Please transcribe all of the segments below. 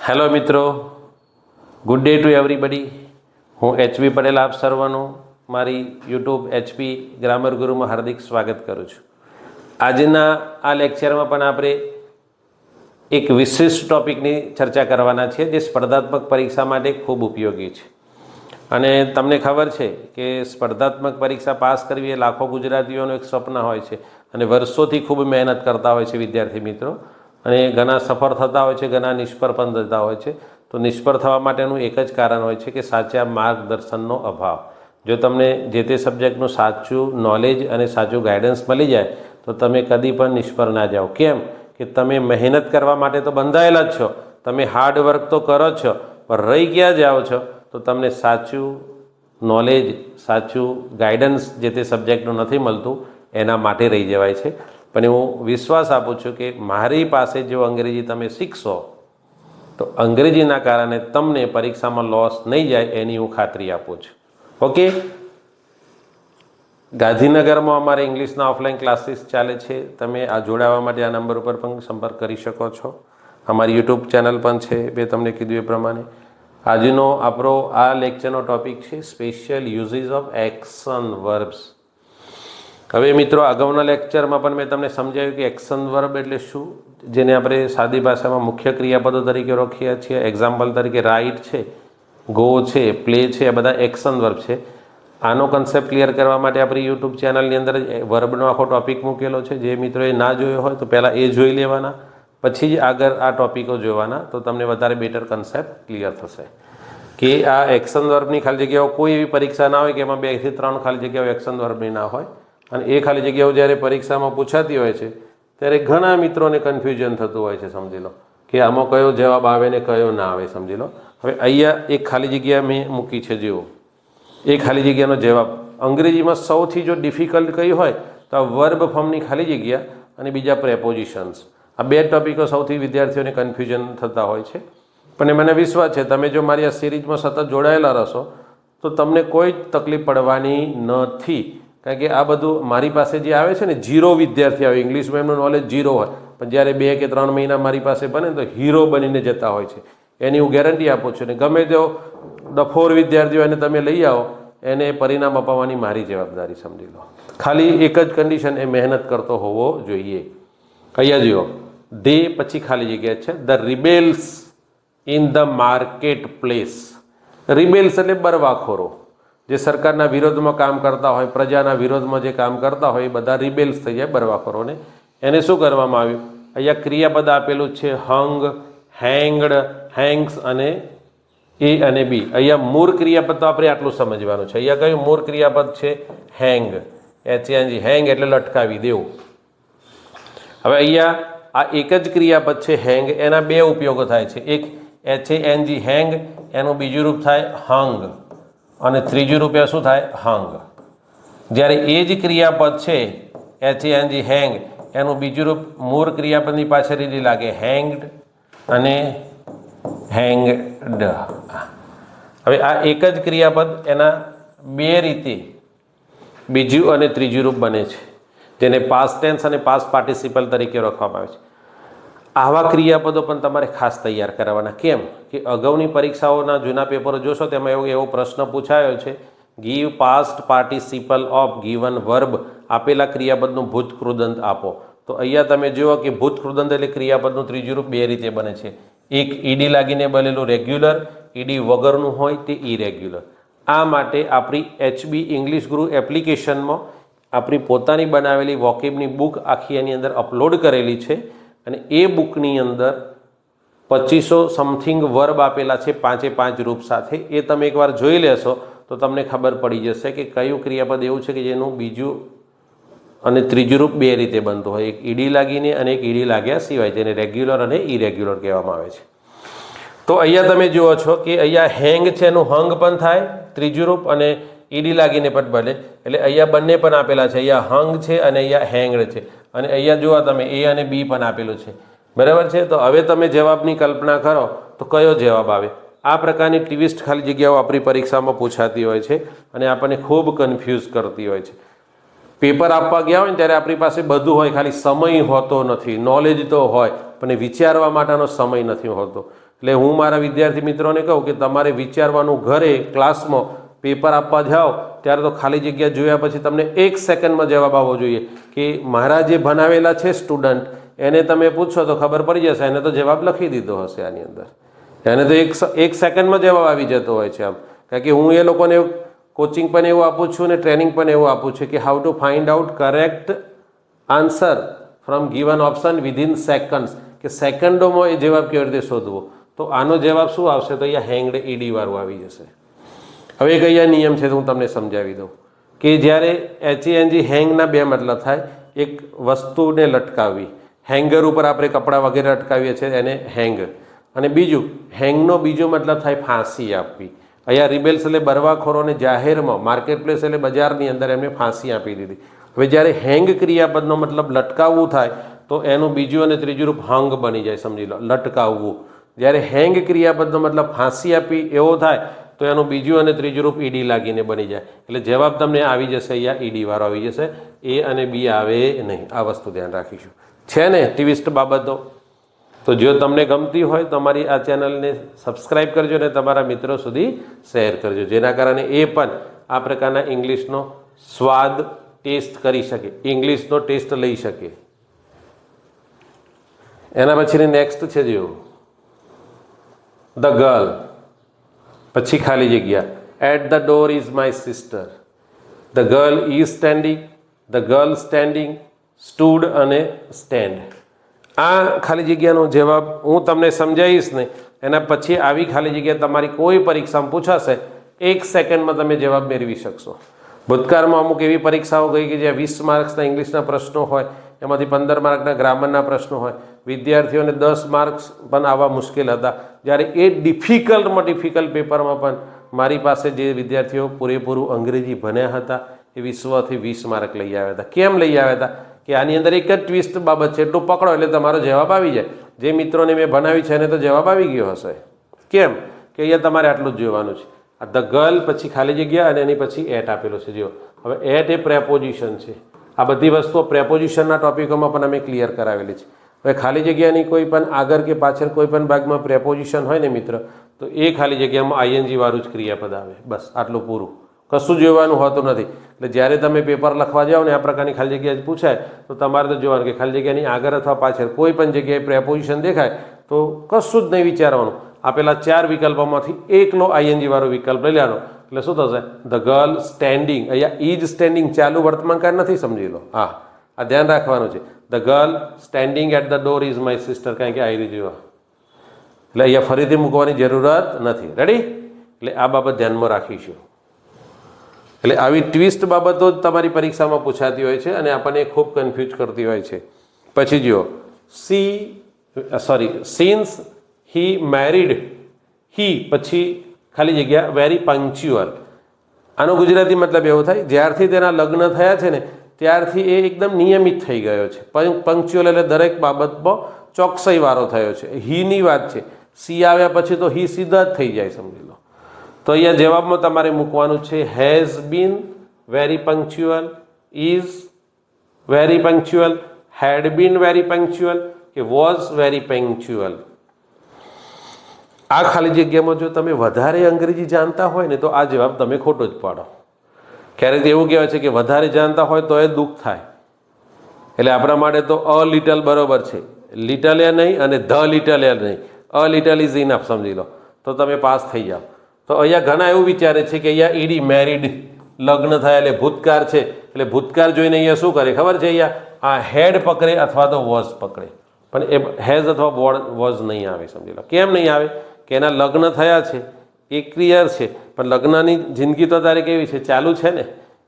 Hello મિત્રો, good day to everybody. હું HP Patel આપ સર્વનું મારી યુટ્યુબ એચપી ગ્રામર ગુરુમાં હાર્દિક સ્વાગત કરું છું. આજના આ લેક્ચરમાં પણ આપણે એક વિશિષ્ટ ટોપિકની ચર્ચા કરવાના છીએ જે સ્પર્ધાત્મક પરીક્ષા માટે ખૂબ ઉપયોગી છે. અને તમને ખબર છે કે સ્પર્ધાત્મક પરીક્ષા પાસ કરવી એ લાખો ગુજરાતીઓનું એક સ્વપ્ન હોય છે અને વર્ષોથી ખૂબ મહેનત કરતા હોય છે વિદ્યાર્થી મિત્રો, અને ઘણા સફળ થતા હોય છે, ઘણા નિષ્ફળ પણ થતા હોય છે. તો નિષ્ફળ થવા માટેનું એક જ કારણ હોય છે કે સાચા માર્ગદર્શનનો અભાવ. જો તમને જે તે સબ્જેક્ટનું સાચું નોલેજ અને સાચું ગાઈડન્સ મળી જાય તો તમે કદી પણ નિષ્ફળ ના જાઓ. કેમ કે તમે મહેનત કરવા માટે તો બંધાયેલા જ છો, તમે હાર્ડવર્ક તો કરો જ છો, પણ રહી ક્યાં જાઓ છો? તો તમને સાચું નોલેજ, સાચું ગાઈડન્સ જે તે સબ્જેક્ટનું નથી મળતું, એના માટે રહી જવાય છે. પણ હું વિશ્વાસ આપું છું કે મારી પાસે જો અંગ્રેજી તમે શીખશો તો અંગ્રેજીના કારણે તમને પરીક્ષામાં લોસ નહીં જાય એની હું ખાતરી આપું છું. ઓકે, ગાંધીનગરમાં અમારે ઇંગ્લિશના ઓફલાઈન ક્લાસીસ ચાલે છે. તમે આ જોડાવા માટે આ નંબર ઉપર પણ સંપર્ક કરી શકો છો. અમારી યુટ્યુબ ચેનલ પણ છે, મેં તમને કીધું એ પ્રમાણે. આજનો આપણો આ લેક્ચરનો ટોપિક છે special uses of action verbs. હવે મિત્રો, અગાઉના લેક્ચરમાં પણ મેં તમને સમજાવ્યું કે એક્શન વર્બ એટલે શું, જેને આપણે સાદી ભાષામાં મુખ્ય ક્રિયાપદો તરીકે ઓળખીએ છીએ. એક્ઝામ્પલ તરીકે રાઇટ છે, ગો છે, પ્લે છે, એ બધા એક્શન વર્બ છે. આનો કન્સેપ્ટ ક્લિયર કરવા માટે આપણી યુટ્યુબ ચેનલની અંદર વર્બનો આખો ટોપિક મૂકેલો છે. જે મિત્રોએ ના જોયો હોય તો પહેલાં એ જોઈ લેવાના, પછી જ આગળ આ ટોપિકો જોવાના, તો તમને વધારે બેટર કન્સેપ્ટ ક્લિયર થશે. કે આ એક્શન વર્બની ખાલી જગ્યાઓ કોઈ એવી પરીક્ષા ના હોય કે એમાં 2 થી 3 ખાલી જગ્યાઓ એક્શન વર્બની ના હોય. અને એ ખાલી જગ્યાઓ જ્યારે પરીક્ષામાં પૂછાતી હોય છે ત્યારે ઘણા મિત્રોને કન્ફ્યુઝન થતું હોય છે. સમજી લો કે આમાં કયો જવાબ આવે ને કયો ના આવે. સમજી લો, હવે અહીંયા એક ખાલી જગ્યા મેં મૂકી છે, જુઓ. એ ખાલી જગ્યાનો જવાબ અંગ્રેજીમાં સૌથી જો ડિફિકલ્ટ કઈ હોય તો આ વર્બ ફોર્મની ખાલી જગ્યા અને બીજા પ્રેપોઝિશન્સ. આ 2 ટોપિકો સૌથી વિદ્યાર્થીઓને કન્ફ્યુઝન થતા હોય છે. પણ મને વિશ્વાસ છે તમે જો મારી આ સિરીઝમાં સતત જોડાયેલા રહેશો તો તમને કોઈ તકલીફ પડવાની નથી. કારણ કે આ બધું મારી પાસે જે આવે છે ને, 0 વિદ્યાર્થી આવે, ઇંગ્લિશમાં એમનું નોલેજ 0 હોય, પણ જ્યારે 2 કે 3 મહિના મારી પાસે બને તો હીરો બનીને જતા હોય છે. એની હું ગેરંટી આપું છું. ને ગમે તેવો ડફોર વિદ્યાર્થીઓ એને તમે લઈ આવો, એને પરિણામ અપાવવાની મારી જવાબદારી. સમજી લો, ખાલી એક જ કન્ડિશન, એ મહેનત કરતો હોવો જોઈએ. અહીંયા જુઓ, ધે પછી ખાલી જગ્યા છે, the rebels in the market place. Rebels એટલે બરવાખોરો, જે સરકારના વિરોધમાં કામ કરતા હોય, પ્રજાના વિરોધમાં જે કામ કરતા હોય, એ બધા રિબેલ્સ થઈ જાય, બરવાખોરોને. એને શું કરવામાં આવ્યું? અહીંયા ક્રિયાપદ આપેલું છે હંગ, હેંગડ, હેંગ્સ અને એ અને બી. અહીંયા મૂળ ક્રિયાપદ તો આપણે આટલું સમજવાનું છે. અહીંયા કયું મૂળ ક્રિયાપદ છે? હેંગ. HANG, હેંગ એટલે લટકાવી દેવું. હવે અહીંયા આ એક જ ક્રિયાપદ છે હેંગ, એના 2 ઉપયોગો થાય છે. એક HANG હેંગ, એનું બીજું રૂપ થાય હંગ, અને ત્રીજું રૂપ શું થાય? હંગ. જ્યારે એ જ ક્રિયાપદ છે HANG હેંગ, એનું બીજું રૂપ મૂળ ક્રિયાપદની પાછળ લાગે હેંગડ અને હેંગડ. હવે આ એક જ ક્રિયાપદ એના 2 રીતે બીજું અને ત્રીજું રૂપ બને છે, જેને પાસ્ટ ટેન્સ અને પાસ્ટ પાર્ટિસિપલ તરીકે ઓળખવામાં આવે છે. આવા ક્રિયાપદો પણ તમારે ખાસ તૈયાર કરવાના. કેમ કે અગાઉની પરીક્ષાઓના જૂના પેપરો જોશો તેમાં એવો પ્રશ્ન પૂછાયો છે, give past participle of given verb. આપેલા ક્રિયાપદનું ભૂતકૃદંત આપો. તો અહીંયા તમે જુઓ કે ભૂતકૃદંત એટલે ક્રિયાપદનું ત્રીજું રૂપ 2 રીતે બને છે. એક ઈડી લાગીને બનેલું રેગ્યુલર, ઈડી વગરનું હોય તે ઇરેગ્યુલર. આ માટે આપણી HB ઇંગ્લિશ ગુરુ એપ્લિકેશનમાં આપણી પોતાની બનાવેલી વોકેબની બુક આખી એની અંદર અપલોડ કરેલી છે. અને એ બુકની અંદર 2500 સમથિંગ વર્બ આપેલા છે, 5 રૂપ સાથે. એ તમે એકવાર જોઈ લેશો તો તમને ખબર પડી જશે કે કયું ક્રિયાપદ એવું છે કે જેનું બીજું અને ત્રીજું રૂપ 2 રીતે બનતું હોય. એક ઈડી લાગીને અને એક ઈડી લાગ્યા સિવાય, જેને રેગ્યુલર અને ઇરેગ્યુલર કહેવામાં આવે છે. તો અહીંયા તમે જુઓ છો કે અહીંયા હેંગ છે, એનું હંગ પણ થાય ત્રીજું રૂપ, અને ઈડી લાગીને પણ બને. એટલે અહીંયા બંને પણ આપેલા છે. અહીંયા હંગ છે અને અહીંયા હેંગડ છે. અને અહીંયા જુઓ તમે એ અને બી પણ આપેલું છે. બરાબર છે? તો હવે તમે જવાબની કલ્પના કરો તો કયો જવાબ આવે? આ પ્રકારની ટ્વિસ્ટ ખાલી જગ્યાઓ આપણી પરીક્ષામાં પૂછાતી હોય છે અને આપણને ખૂબ કન્ફ્યુઝ કરતી હોય છે. પેપર આપવા ગયા હોય ને ત્યારે આપણી પાસે બધું હોય, ખાલી સમય હોતો નથી. નોલેજ તો હોય પણ વિચારવા માટેનો સમય નથી હોતો. એટલે હું મારા વિદ્યાર્થી મિત્રોને કહું કે તમારે વિચારવાનું ઘરે ક્લાસમાં પેપર આપવા જાઓ ત્યારે તો ખાલી જગ્યા જોયા પછી તમને 1 સેકન્ડમાં જવાબ આવવો જોઈએ કે મારા જે ભણાવેલા છે સ્ટુડન્ટ એને તમે પૂછો તો ખબર પડી જશે, એને તો જવાબ લખી દીધો હશે આની અંદર, એને તો એક સેકન્ડમાં જવાબ આવી જતો હોય છે આમ. કારણ કે હું એ લોકોને કોચિંગ પણ એવું આપું છું અને ટ્રેનિંગ પણ એવું આપું છું કે how to find out correct answer from given option within seconds, કે સેકન્ડોમાં એ જવાબ કેવી રીતે શોધવો. તો આનો જવાબ શું આવશે? તો અહીંયા હેંગડ ઈડી વાળું આવી જશે. હવે એક અહીંયા નિયમ છે તો હું તમને સમજાવી દઉં કે જ્યારે HANG હેંગના બે મતલબ થાય. એક વસ્તુને લટકાવવી, હેંગર ઉપર આપણે કપડાં વગેરે લટકાવીએ છીએ એને હેંગ, અને બીજું હેંગનો બીજો મતલબ થાય ફાંસી આપવી. અહીંયા રિબેલ્સ એટલે બરવાખોરોને જાહેરમાં માર્કેટ પ્લેસ એટલે બજારની અંદર એમને ફાંસી આપી દીધી. હવે જ્યારે હેંગ ક્રિયાપદનો મતલબ લટકાવવું થાય તો એનું બીજું અને ત્રીજું રૂપ હંગ બની જાય, સમજી લો, લટકાવવું. જ્યારે હેંગ ક્રિયાપદનો મતલબ ફાંસી આપી એવો થાય તો એનું બીજું અને ત્રીજું રૂપ ઈડી લાગીને બની જાય. એટલે જવાબ તમને આવી જશે, અહીંયા ઈડી વાળો આવી જશે, એ અને બી આવે નહીં. આ વસ્તુ ધ્યાન રાખીશું. છે ને ટ્વિસ્ટ બાબતો? તો જો તમને ગમતી હોય તો અમારી આ ચેનલને સબસ્ક્રાઈબ કરજો અને તમારા મિત્રો સુધી શેર કરજો, જેના કારણે એ પણ આ પ્રકારના ઇંગ્લિશનો સ્વાદ ટેસ્ટ કરી શકે, ઇંગ્લિશનો ટેસ્ટ લઈ શકે. એના પછીની નેક્સ્ટ છે જો ધ ગર્લ, પછી ખાલી જગ્યા at the door is my sister, the girl is standing, the girl standing, stood અને સ્ટેન્ડ. આ ખાલી જગ્યાનો જવાબ હું તમને સમજાવીશ ને એના પછી આવી ખાલી જગ્યા તમારી કોઈ પરીક્ષામાં પૂછાશે 1 સેકન્ડમાં તમે જવાબ મેળવી શકશો. ભૂતકાળમાં અમુક એવી પરીક્ષાઓ ગઈ કે જ્યાં 20 માર્ક્સના ઇંગ્લિશના પ્રશ્નો હોય, એમાંથી 15 માર્કના ગ્રામરના પ્રશ્નો હોય, વિદ્યાર્થીઓને 10 માર્ક્સ પણ આવવા મુશ્કેલ હતા. જ્યારે એ ડિફિકલ્ટ પેપરમાં પણ મારી પાસે જે વિદ્યાર્થીઓ પૂરેપૂરું અંગ્રેજી ભણ્યા હતા એ 20 થી 20 માર્ક લઈ આવ્યા હતા. કેમ લઈ આવ્યા હતા? કે આની અંદર એક જ ટ્વિસ્ટ બાબત છે, એટલું પકડો એટલે તમારો જવાબ આવી જાય. જે મિત્રોને મેં ભણાવી છે એને તો જવાબ આવી ગયો હશે. કેમ? કે અહીંયા તમારે આટલું જ જોવાનું છે. આ ધ ગર્લ પછી ખાલી જગ્યા અને એની પછી એટ આપેલો છે. જો હવે એટ એ પ્રેપોઝિશન છે. આ બધી વસ્તુઓ પ્રેપોઝિશનના ટોપિકોમાં પણ અમે ક્લિયર કરાવેલી છે. હવે ખાલી જગ્યાની કોઈ પણ આગળ કે પાછળ કોઈ પણ ભાગમાં પ્રેપોઝિશન હોય ને મિત્ર, તો એ ખાલી જગ્યામાં ING વાળું જ ક્રિયાપદ આવે. બસ આટલું પૂરું, કશું જોવાનું હોતું નથી. એટલે જ્યારે તમે પેપર લખવા જાઓ ને આ પ્રકારની ખાલી જગ્યા પૂછાય તો તમારે તો જોવાનું કે ખાલી જગ્યાની આગળ અથવા પાછળ કોઈ પણ જગ્યાએ પ્રેપોઝિશન દેખાય તો કશું જ નહીં વિચારવાનું. આપેલા 4 વિકલ્પોમાંથી એકનો ING વાળો વિકલ્પ લઈ લેવાનો. એટલે શું થશે? ધ ગર્લ સ્ટેન્ડિંગ, અહીંયા ઇઝ સ્ટેન્ડિંગ ચાલુ વર્તમાનકાળ નથી, સમજી લો. હા, આ ધ્યાન રાખવાનું છે. The girl standing at the door is my sister, કારણ કે આવી રીતે એટલે અહીંયા ફરીથી મૂકવાની જરૂરત નથી. રેડી? એટલે આ બાબત ધ્યાનમાં રાખીશું. એટલે આવી ટ્વિસ્ટ બાબતો જ તમારી પરીક્ષામાં પૂછાતી હોય છે અને આપણને ખૂબ કન્ફ્યુઝ કરતી હોય છે. પછી જુઓ સિન્સ હી મેરીડ હી પછી ખાલી જગ્યા વેરી પંક્ચ્યુઅલ. આનો ગુજરાતી મતલબ એવો થાય જ્યારથી તેના લગ્ન થયા છે ને ત્યારથી એ એકદમ નિયમિત થઈ ગયો છે. પંક્ચ્યુઅલ એટલે દરેક બાબતમાં ચોકસાઈ વાળો થયો છે. હીની વાત છે, સી આવ્યા પછી તો હી સીધા જ થઈ જાય, સમજી લો. તો અહીંયા જવાબમાં તમારે મૂકવાનું છે has been very punctual, is very punctual, had been very punctual કે વોઝ વેરી પંક્ચ્યુઅલ. આ ખાલી જગ્યામાં જો તમે વધારે અંગ્રેજી જાણતા હોય ને તો આ જવાબ તમે ખોટો જ પાડો. ક્યારેક એવું કહેવાય છે કે વધારે જાણતા હોય તો એ દુઃખ થાય. એટલે આપણા માટે તો અ લિટલ બરોબર છે, લિટલ એ નહીં અને ધ લિટલ એ નહીં. અ લિટલ ઇઝ ઇનફ, સમજી લો, તો તમે પાસ થઈ જાઓ. તો અહીંયા ઘણા એવું વિચારે છે કે અહીંયા ઈડી મેરીડ લગ્ન થયા એટલે ભૂતકાળ છે, એટલે ભૂતકાળ જોઈને અહીંયા શું કરે ખબર છે? અહીંયા આ હેડ પકડે અથવા તો વોઝ પકડે, પણ એ હેઝ અથવા વોઝ નહીં આવે, સમજી લો. કેમ નહીં આવે? કે એના લગ્ન થયા છે, એ ક્લિયર છે, પણ લગ્નની જિંદગી તો તારે કેવી છે? ચાલુ છે ને.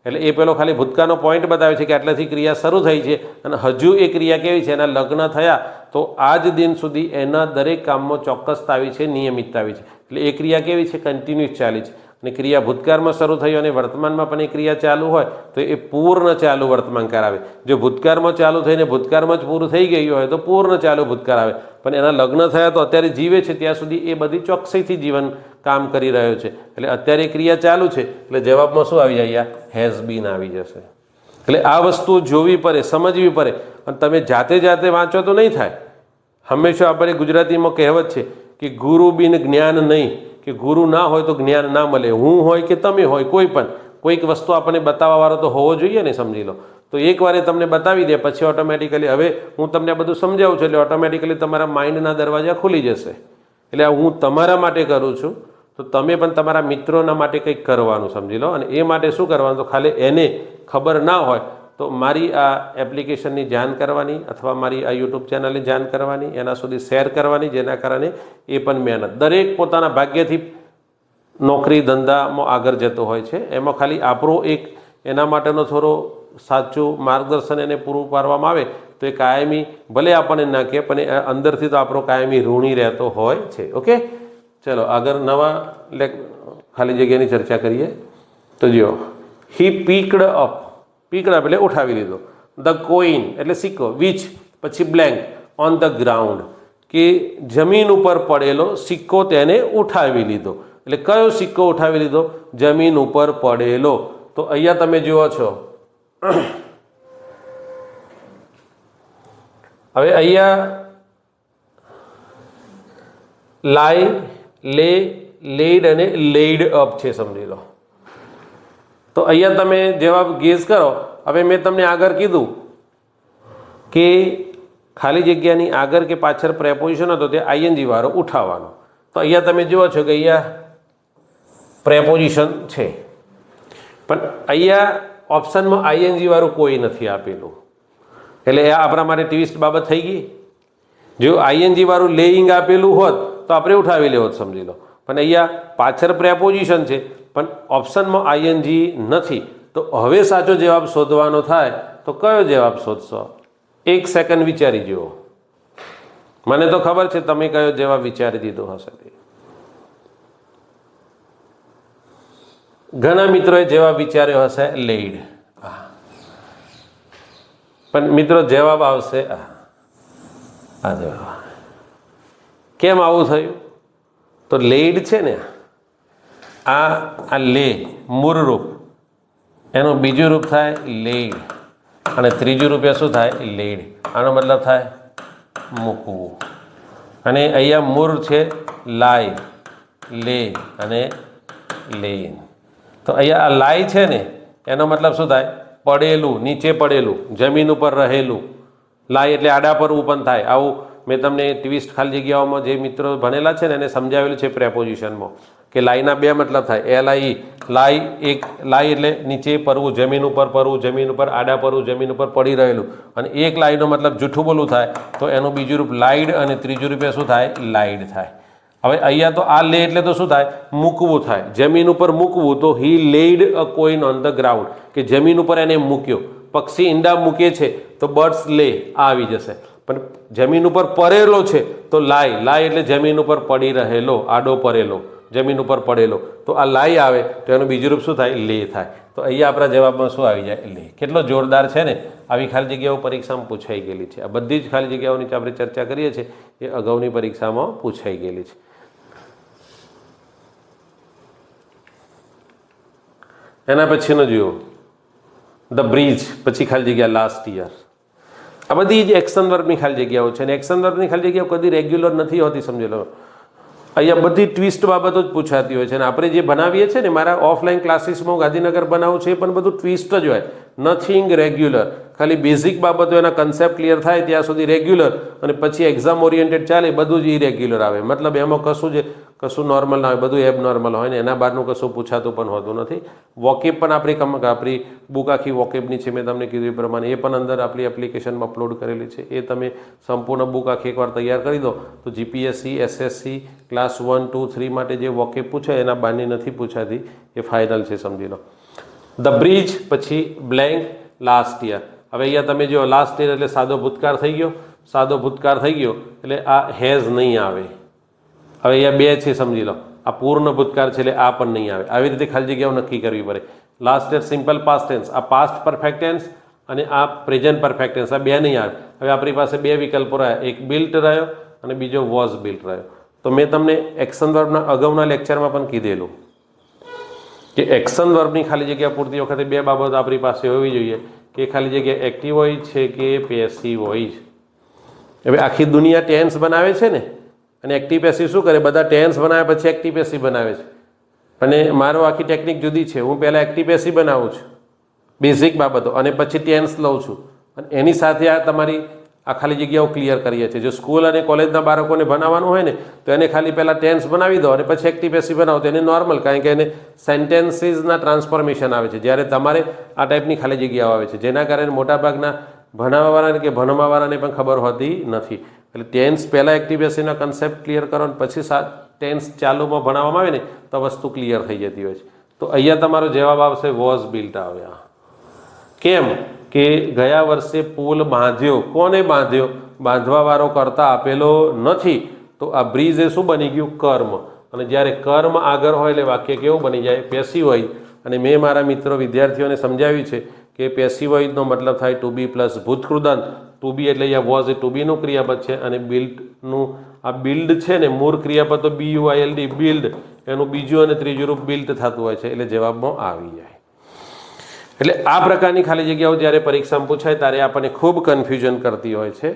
એટલે એ પેલો ખાલી ભૂતકાળનો પોઈન્ટ બતાવે છે કે આટલાથી ક્રિયા શરૂ થઈ છે અને હજુ એ ક્રિયા કેવી છે? એના લગ્ન થયા તો આજ દિન સુધી એના દરેક કામમાં ચોક્કસતા આવી છે, નિયમિતતા આવી છે. એટલે એ ક્રિયા કેવી છે? કન્ટિન્યુઅસ ચાલી છે. અને ક્રિયા ભૂતકાળમાં શરૂ થઈ અને વર્તમાનમાં પણ એ ક્રિયા ચાલુ હોય તો એ પૂર્ણ ચાલુ વર્તમાનકાળ આવે. જો ભૂતકાળમાં ચાલુ થઈને ભૂતકાળમાં જ પૂરું થઈ ગયું હોય તો પૂર્ણ ચાલુ ભૂતકાળ આવે. પણ એના લગ્ન થયા તો અત્યારે જીવે છે ત્યાં સુધી એ બધી ચોકસાઈથી જીવન કામ કરી રહ્યો છે. એટલે અત્યારે ક્રિયા ચાલુ છે એટલે જવાબમાં શું આવી જાય? હેઝ બીન આવી જશે. એટલે આ વસ્તુ જોવી પડે, સમજવી પડે. અને તમે જાતે વાંચો તો નહીં થાય. હંમેશા આપણે ગુજરાતીમાં કહેવત છે કે ગુરુ બિન જ્ઞાન નહીં, કે ગુરુ ના હોય તો જ્ઞાન ના મળે. હું હોય કે તમે હોય, કોઈ પણ કોઈક વસ્તુ આપણને બતાવવા વાળો તો હોવો જોઈએ ને, સમજી લો. તો એકવાર એ તમને બતાવી દે પછી ઓટોમેટિકલી હવે હું તમને આ બધું સમજાવું છું એટલે ઓટોમેટિકલી તમારા માઇન્ડના દરવાજા ખુલી જશે. એટલે હું તમારા માટે કરું છું, તો તમે પણ તમારા મિત્રોના માટે કંઈક કરવાનું, સમજી લો. અને એ માટે શું કરવાનું, તો ખાલી એને ખબર ના હોય તો મારી આ એપ્લિકેશનની જાણ કરવાની અથવા મારી આ યુટ્યુબ ચેનલની જાણ કરવાની, એના સુધી શેર કરવાની, જેના કારણે એ પણ મહેનત. દરેક પોતાના ભાગ્યથી નોકરી ધંધામાં આગળ જતો હોય છે. એમાં ખાલી આપણો એક એના માટેનો થોડો સાચું માર્ગદર્શન એને પૂરું પાડવામાં આવે તો એ કાયમી ભલે આપણને ના કહે પણ એ અંદરથી તો આપણો કાયમી ઋણી રહેતો હોય છે. ઓકે, ચલો આગળ નવા ખાલી જગ્યાની ચર્ચા કરીએ. તો જો હી પીકડ અપ, પીકડ અપ એટલે ઉઠાવી લીધો. ધ કોઈન એટલે સિક્કો, વિચ પછી બ્લેન્ક ઓન ધ ગ્રાઉન્ડ કે જમીન ઉપર પડેલો સિક્કો તેને ઉઠાવી લીધો. એટલે કયો સિક્કો ઉઠાવી લીધો? જમીન ઉપર પડેલો. તો અહીંયા તમે જુઓ છો, હવે અહીંયા લાઈ, લે, લેડ અને લેડ અપ છે, સમજી લો. તો અહીંયા તમે જવાબ ગેસ કરો. હવે મેં તમને આગળ કીધું કે ખાલી જગ્યાની આગળ કે પાછળ પ્રેપોઝિશન હતો તે આઈએનજી વાળો ઉઠાવવાનો. તો અહીંયા તમે જુઓ છો કે અહીંયા પ્રેપોઝિશન છે પણ અહીંયા ઓપ્શનમાં આઈએનજી વાળું કોઈ નથી આપેલું. એટલે આ આપણા માટે ટ્વિસ્ટ બાબત થઈ ગઈ. જો આઈએનજી વાળું લેઇંગ આપેલું હોત તો આપણે ઉઠાવી લેવોત, સમજી લો. પણ અહીંયા પાછળ પ્રેપોઝિશન છે પણ ઓપ્શનમાં આઈએનજી નથી. તો હવે સાચો જવાબ શોધવાનો થાય તો કયો જવાબ શોધશો? 1 સેકન્ડ વિચારી જુઓ. મને તો ખબર છે તમે કયો જવાબ વિચારી દીધો હશે. ઘણા મિત્રોએ જવાબ વિચાર્યો હશે લેડ, પણ મિત્રો જવાબ આવશે આ જવાબ. કેમ આવું થયું? તો લેડ છે ને, આ લે મૂળ રૂપ, એનું બીજું રૂપ થાય લેડ અને ત્રીજું રૂપ શું થાય? લેડ. આનો મતલબ થાય મૂકવું. અને અહીંયા મૂળ છે લાઈ, લે અને લેન. તો અહીંયા આ લાઈ છે ને એનો મતલબ શું થાય? પડેલું, નીચે પડેલું, જમીન ઉપર રહેલું. લાઈ એટલે આડા પરવું પણ થાય. આવું મેં તમને ટ્વિસ્ટ ખાલી જગ્યાઓમાં જે મિત્રો ભણેલા છે ને એને સમજાવેલું છે પ્રેપોઝિશનમાં કે લાઈના 2 મતલબ થાય. LIE લાઈ, એક લાઈ એટલે નીચે પડવું, જમીન ઉપર પડવું, જમીન ઉપર આડા પડવું, જમીન ઉપર પડી રહેલું. અને એક લાઈનો મતલબ જૂઠું બોલવું થાય તો એનું બીજું રૂપ લાઈડ અને ત્રીજું રૂપે શું થાય? લાઈડ થાય. હવે અહીંયા તો આ લે એટલે તો શું થાય? મૂકવું થાય. જમીન ઉપર મૂકવું તો he laid a coin on the ground, કે જમીન ઉપર એને મૂક્યો. પક્ષી ઈંડા મૂકે છે તો બર્ડ્સ લે આવી જશે. પણ જમીન ઉપર પડેલો છે તો લાઈ, લાઈ એટલે જમીન ઉપર પડી રહેલો, આડો પડેલો, જમીન ઉપર પડેલો. તો આ લાઈ આવે તો એનું બીજું રૂપ શું થાય? લે થાય. તો અહીંયા આપણા જવાબમાં શું આવી જાય? લે. કેટલો જોરદાર છે ને! આવી ખાલી જગ્યાઓ પરીક્ષામાં પૂછાઈ ગયેલી છે. આ બધી જ ખાલી જગ્યાઓની આપણે ચર્ચા કરીએ છીએ એ અગાઉની પરીક્ષામાં પૂછાઈ ગયેલી છે. એના પછીનો જુઓ ધ બ્રિજ, પછી ખાલી જગ્યા લાસ્ટ યર. આ બધી જ એક્શન વર્બની ખાલી જગ્યાઓ છે. અને એક્શન વર્બની ખાલી જગ્યાઓ કદી રેગ્યુલર નથી હોતી, સમજી લો. અહીંયા બધી ટ્વિસ્ટ બાબતો જ પૂછાતી હોય છે. અને આપણે જે બનાવીએ છીએ ને, મારા ઓફલાઈન ક્લાસીસમાં ગાંધીનગર બનાવું છે એ પણ બધું ટ્વિસ્ટ જ હોય, નથિંગ રેગ્યુલર. ખાલી બેઝિક બાબતો એના કન્સેપ્ટ ક્લિયર થાય ત્યાં સુધી રેગ્યુલર, અને પછી એક્ઝામ ઓરિએન્ટેડ ચાલે બધું જ ઇરેગ્યુલર આવે. મતલબ એમાં કશું નોર્મલ ના હોય, બધું એબનોર્મલ હોય ને એના બહારનું કશું પૂછાતું પણ હોતું નથી. વોકેબ પણ આપણી બુક આખી વોકેબની છે, મેં તમને કીધું એ પ્રમાણે. એ પણ અંદર આપણી એપ્લિકેશનમાં અપલોડ કરેલી છે. એ તમે સંપૂર્ણ બુક આખી એકવાર તૈયાર કરી દો તો જીપીએસસી, SSC ક્લાસ 1, 2, 3 માટે જે વોકેબ પૂછે એના બહારની નથી પૂછાતી, એ ફાઇનલ છે, સમજી લો. ધ બ્રિજ પછી બ્લેન્ક લાસ્ટ યર. હવે અહીંયા તમે જો લાસ્ટ યર એટલે સાદો ભૂતકાળ થઈ ગયો. સાદો ભૂતકાળ થઈ ગયો એટલે આ હેઝ નહીં આવે. હવે અહીંયા 2 છે, સમજી લો. આ પૂર્ણ ભૂતકાળ છે એટલે આ પણ નહીં આવે. આવી રીતે ખાલી જગ્યાઓ નક્કી કરવી પડે. Last year simple past tense, આ પાસ્ટ પરફેક્ટ ટેન્સ અને આ પ્રેઝન્ટ પરફેક્ટ ટેન્સ, આ 2 નહીં આવે. હવે આપણી પાસે 2 વિકલ્પો રહ્યા, એક બિલ્ટ રહ્યો અને બીજો વોઝ બિલ્ટ રહ્યો. તો મેં તમને એક્શન વર્બના અગાઉના લેક્ચરમાં પણ કીધેલું કે એક્શન વર્બની ખાલી જગ્યા પૂરતી વખતે 2 બાબતો આપણી પાસે હોવી જોઈએ કે ખાલી જગ્યા એક્ટિવ હોય છે કે પેસિવ હોય છે. હવે આખી દુનિયા ટેન્સ બનાવે છે ને, અને એક્ટિવ પેસિવ શું કરે, બધા ટેન્સ બનાવ્યા પછી એક્ટિવ પેસિવ બનાવે છે. અને મારો આખી ટેકનિક જુદી છે. હું પહેલાં એક્ટિવ પેસિવ બનાવું છું બેઝિક બાબતો, અને પછી ટેન્સ લઉં છું, અને એની સાથે આ તમારી આ ખાલી જગ્યાઓ ક્લિયર કરીએ છીએ. જો સ્કૂલ અને કોલેજના બાળકોને ભણાવવાનું હોય ને તો એને ખાલી પહેલાં ટેન્સ બનાવી દો અને પછી એક્ટિવ પેસિવ બનાવો તો એને નોર્મલ, કારણ કે એને સેન્ટેન્સીસના ટ્રાન્સફોર્મેશન આવે છે. જ્યારે તમારે આ ટાઈપની ખાલી જગ્યાઓ આવે છે, જેના કારણે મોટાભાગના ભણાવવાવાળાને કે ભણવાવાળાને પણ ખબર હોતી નથી. એટલે ટેન્સ પહેલાં એક્ટિવ પેસિવના કન્સેપ્ટ ક્લિયર કરો અને પછી ટેન્સ ચાલુમાં ભણાવવામાં આવે ને તો વસ્તુ ક્લિયર થઈ જતી હોય છે. તો અહીંયા તમારો જવાબ આવશે વોઝ બિલ્ટ આવ્યા. કેમ કે ગયા વર્ષે પુલ બાંધ્યો. કોને બાંધ્યો? બાંધવાવાળો કરતા આપેલો નથી. તો આ બ્રિજ એ શું બની ગયું? કર્મ. અને જ્યારે કર્મ આગળ હોય એટલે વાક્ય કેવું બની જાય? Passive voice. અને મેં મારા મિત્રો વિદ્યાર્થીઓને સમજાવ્યું છે કે પેસિવ વોઇસનો મતલબ થાય ટુ બી પ્લસ ભૂતકૃદંત. ટુ બી એટલે અહીંયા વોઝ એ ટુ બીનું ક્રિયાપદ છે, અને બિલ્ટનું આ બિલ્ડ છે ને મૂળ ક્રિયાપદ તો BUILD બિલ્ડ, એનું બીજું અને ત્રીજું રૂપ બિલ્ટ થતું હોય છે, એટલે જવાબમાં આવી જાય. એટલે આ પ્રકારની ખાલી જગ્યાઓ જ્યારે પરીક્ષામાં પૂછાય ત્યારે આપણને ખૂબ કન્ફ્યુઝન કરતી હોય છે.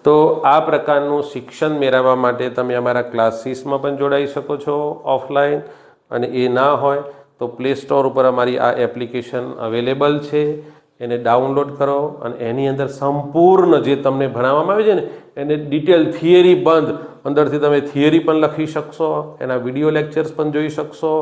તો આ પ્રકારનું શિક્ષણ મેળવવા માટે તમે અમારા ક્લાસીસમાં પણ જોડાઈ શકો છો ઓફલાઈન, અને એ ના હોય તો પ્લે સ્ટોર ઉપર અમારી આ એપ્લિકેશન અવેલેબલ છે. એને ડાઉનલોડ કરો અને એની અંદર સંપૂર્ણ જે તમને ભણાવવામાં આવે છે ને એને ડિટેલ થિયરી બંધ, અંદરથી તમે થિયરી પણ લખી શકશો, એના વિડીયો લેક્ચર્સ પણ જોઈ શકશો,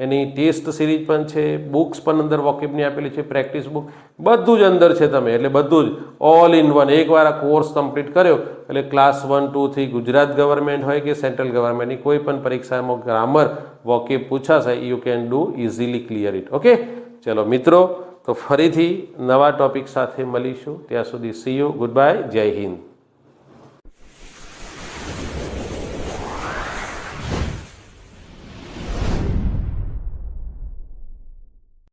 એની ટેસ્ટ સિરીઝ પણ છે, બુક્સ પણ અંદર વોકેબની આપેલી છે, પ્રેક્ટિસ બુક, બધું જ અંદર છે. તમે એટલે બધું જ ઓલ ઇન વન એકવાર આ કોર્સ કમ્પ્લીટ કર્યો એટલે ક્લાસ 1, 2, 3 ગુજરાત ગવર્મેન્ટ હોય કે સેન્ટ્રલ ગવર્મેન્ટની કોઈ પણ પરીક્ષામાં ગ્રામર વોકેબ પૂછાશે, you can do easily clear it. Okay, ચલો મિત્રો, તો ફરીથી નવા ટોપિક સાથે મળીશું. ત્યાં સુધી સી યુ, ગુડ બાય, જય હિન્દ.